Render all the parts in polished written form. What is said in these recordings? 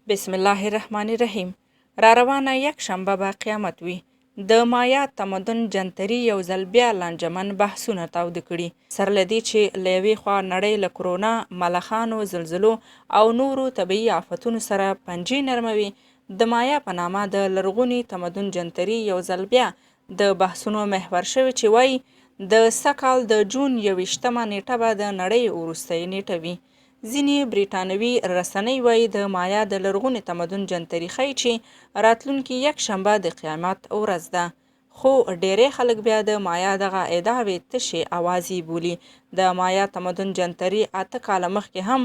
بسم الله الرحمن الرحیم. را روانه یک شنبه به قیامت وي. د مایا تمدن جنتري یو ځل بیا لانجمن بحثونه تاوده کړي. سره له دې چې له یوې خوا نړۍ له کرونا، ملخانو، زلزلو او نورو طبیعي آفتونو سره پنجې نرموي، د مایا په نامه د لرغوني تمدن جنتري یو ځل بیا د بحثونو محور شوی چې وایي د سږ د جون 21مه نیټه به د نړۍ وروستۍ نیټه وي. ځینې بریټانوي رسنۍ وایي د مایا د لرغوني تمدن جنتري ښیي چې راتلونکې یک شنبه د قیامت ورځ ده. خو ډیری خلک بیا د مایا دغه ادعاوې تشې اوازې بولي. د مایا تمدن جنتري 8 کاله مخکې هم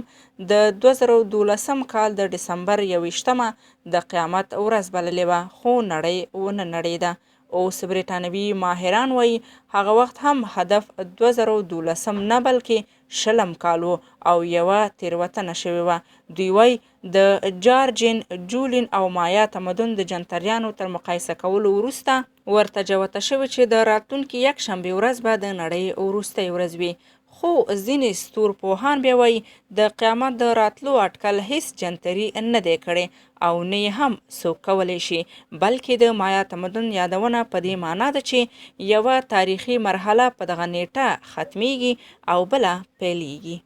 د 2012 کال د ډسمبر 21مه د قیامت ورځ بللې وه، خو نړۍ ونه نړېده. اوس بریټانوي ماهران وایي هغه وخت هم هدف 2012 نه بلکې 20 کال و او یوه تېروتنه شوې وه. دوی وایي د جارجین، جولین او مایا تمدن د جنتریانو تر مقایسه کولو وروسته ورته جوته شوې چې د راتلونکي یک شنبې ورځ به د نړۍ وروستۍ ورځ وي. خو ځینې ستورپوهان بیا وایي د قیامت د راتلو اټکل هیڅ جنتري نه دی کړی او نه یې هم څوک کولی شي، بلکې د مایا تمدن یادونه په دې معنا ده چې یوه تاریخي مرحله په دغه نیټه ختمیږي او بله پیلیږي.